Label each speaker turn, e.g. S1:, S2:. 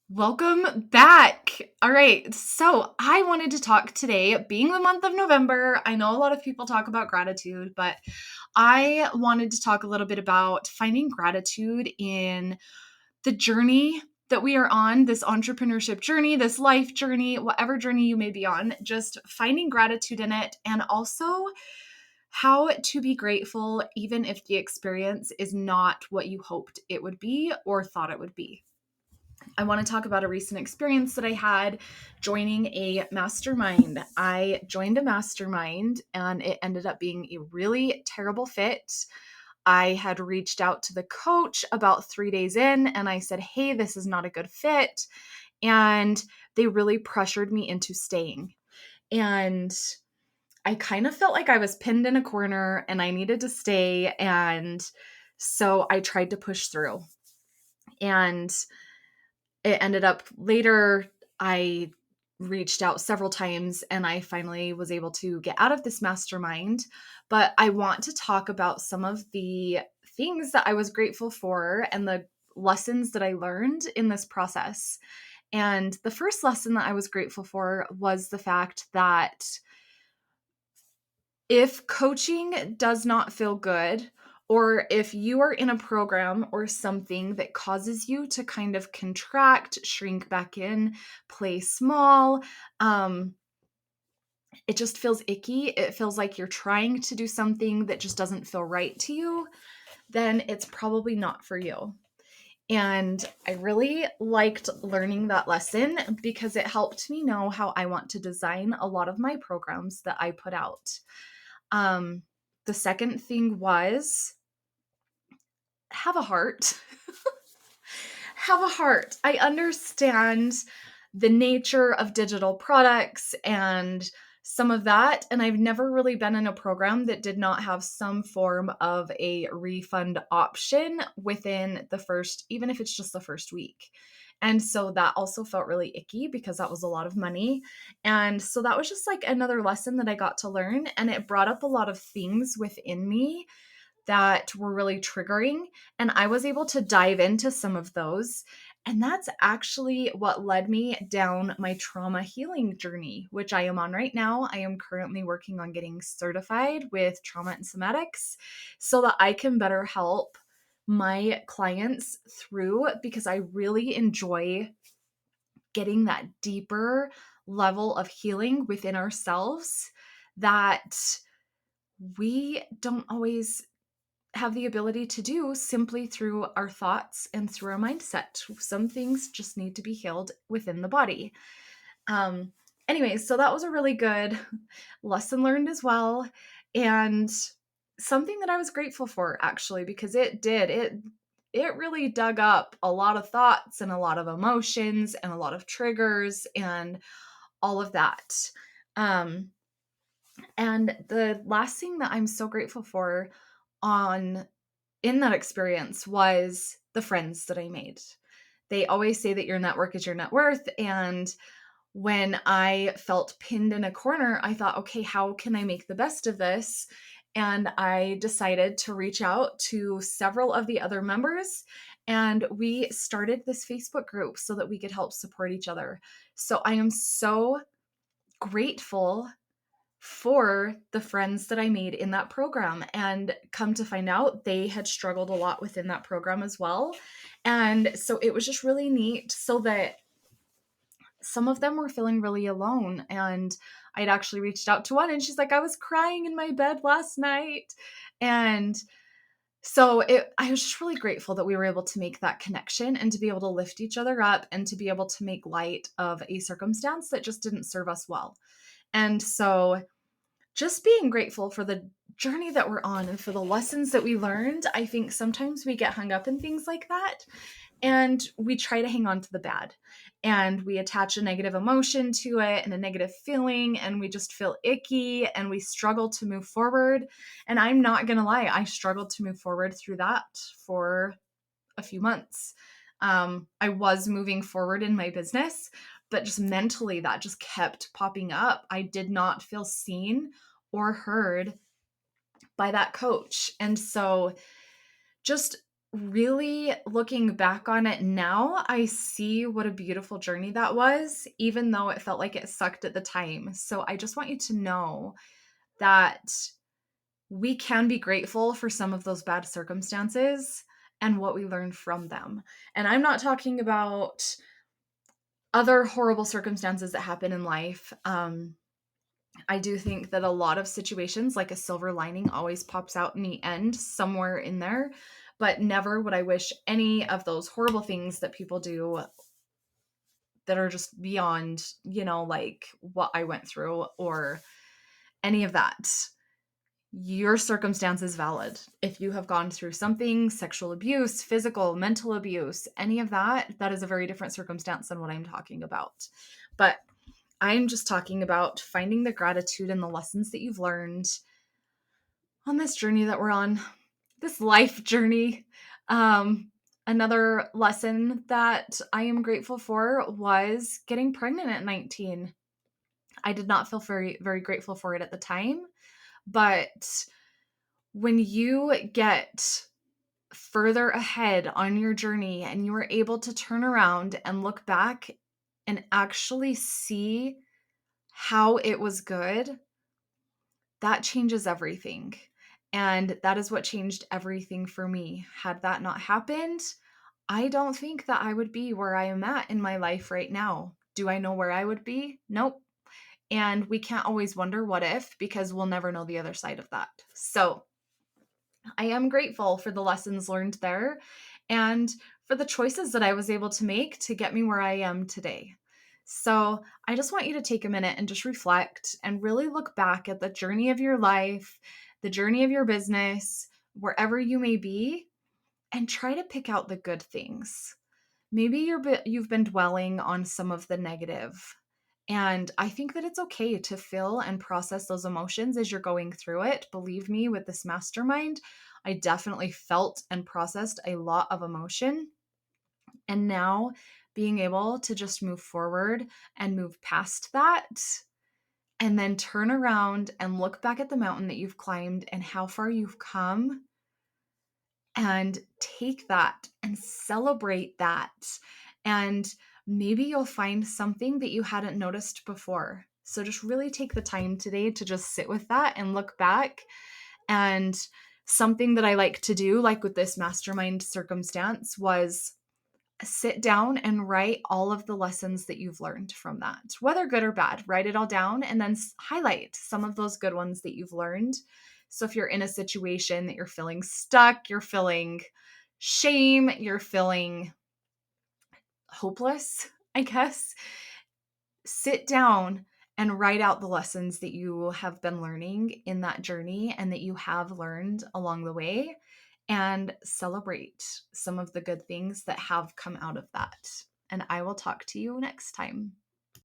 S1: Welcome back. All right. So, I wanted to talk today, being the month of November. I know a lot of people talk about gratitude, but I wanted to talk a little bit about finding gratitude in the journey that we are on, this entrepreneurship journey, this life journey, whatever journey you may be on, just finding gratitude in it, and also how to be grateful even if the experience is not what you hoped it would be or thought it would be. I want to talk about a recent experience that I had joining a mastermind. I joined a mastermind and it ended up being a really terrible fit. I had reached out to the coach about 3 days in and I said, hey, this is not a good fit. And they really pressured me into staying. And I kind of felt like I was pinned in a corner and I needed to stay. And so I tried to push through. And it ended up later, I reached out several times and I finally was able to get out of this mastermind. But I want to talk about some of the things that I was grateful for and the lessons that I learned in this process. And the first lesson that I was grateful for was the fact that if coaching does not feel good, or if you are in a program or something that causes you to kind of contract, shrink back in, play small, it just feels icky. It feels like you're trying to do something that just doesn't feel right to you, then it's probably not for you. And I really liked learning that lesson because it helped me know how I want to design a lot of my programs that I put out. Um, the second thing was have a heart. Have a heart. I understand the nature of digital products and some of that. And I've never really been in a program that did not have some form of a refund option within the first, even if it's just the first week. And so that also felt really icky because that was a lot of money. And so that was just like another lesson that I got to learn. And it brought up a lot of things within me that were really triggering. And I was able to dive into some of those. And that's actually what led me down my trauma healing journey, which I am on right now. I am currently working on getting certified with trauma and somatics so that I can better help my clients through, because I really enjoy getting that deeper level of healing within ourselves that we don't always have the ability to do simply through our thoughts and through our mindset. Some things just need to be healed within the body. Um, Anyways, so that was a really good lesson learned as well. And something that I was grateful for actually, because it really dug up a lot of thoughts and a lot of emotions and a lot of triggers and all of that. Um, and the last thing that I'm so grateful for on in that experience was the friends that I made. They always say that your network is your net worth. And when I felt pinned in a corner, I thought, okay, how can I make the best of this? And I decided to reach out to several of the other members. And we started this Facebook group so that we could help support each other. So I am so grateful for the friends that I made in that program. And come to find out, they had struggled a lot within that program as well. And so it was just really neat so that some of them were feeling really alone. And I'd actually reached out to one and she's like, I was crying in my bed last night. And so I was just really grateful that we were able to make that connection and to be able to lift each other up and to be able to make light of a circumstance that just didn't serve us well. And so just being grateful for the journey that we're on and for the lessons that we learned. I think sometimes we get hung up in things like that and we try to hang on to the bad and we attach a negative emotion to it and a negative feeling and we just feel icky and we struggle to move forward. And I'm not going to lie, I struggled to move forward through that for a few months. I was moving forward in my business, but just mentally that just kept popping up. I did not feel seen or heard by that coach. And so just really looking back on it now, I see what a beautiful journey that was, even though it felt like it sucked at the time. So I just want you to know that we can be grateful for some of those bad circumstances and what we learned from them. And I'm not talking about other horrible circumstances that happen in life. I do think that a lot of situations, like a silver lining, always pops out in the end somewhere in there. But never would I wish any of those horrible things that people do that are just beyond, like what I went through or any of that. Your circumstance is valid. If you have gone through something, sexual abuse, physical, mental abuse, any of that, that is a very different circumstance than what I'm talking about. But I'm just talking about finding the gratitude and the lessons that you've learned on this journey that we're on, this life journey. Another lesson that I am grateful for was getting pregnant at 19. I did not feel very, very grateful for it at the time, but when you get further ahead on your journey and you are able to turn around and look back and actually see how it was good, that changes everything. And that is what changed everything for me. Had that not happened, I don't think that I would be where I am at in my life right now. Do I know where I would be? Nope. And we can't always wonder what if, because we'll never know the other side of that. So I am grateful for the lessons learned there and for the choices that I was able to make to get me where I am today. So I just want you to take a minute and just reflect and really look back at the journey of your life, the journey of your business, wherever you may be, and try to pick out the good things. Maybe you've been dwelling on some of the negative. And I think that it's okay to feel and process those emotions as you're going through it. Believe me, with this mastermind, I definitely felt and processed a lot of emotion. And now being able to just move forward and move past that, and then turn around and look back at the mountain that you've climbed and how far you've come, and take that and celebrate that. And maybe you'll find something that you hadn't noticed before. So just really take the time today to just sit with that and look back. And something that I like to do, like with this mastermind circumstance, was sit down and write all of the lessons that you've learned from that, whether good or bad. Write it all down and then highlight some of those good ones that you've learned. So if you're in a situation that you're feeling stuck, you're feeling shame, you're feeling hopeless, I guess, sit down and write out the lessons that you have been learning in that journey and that you have learned along the way, and celebrate some of the good things that have come out of that. And I will talk to you next time.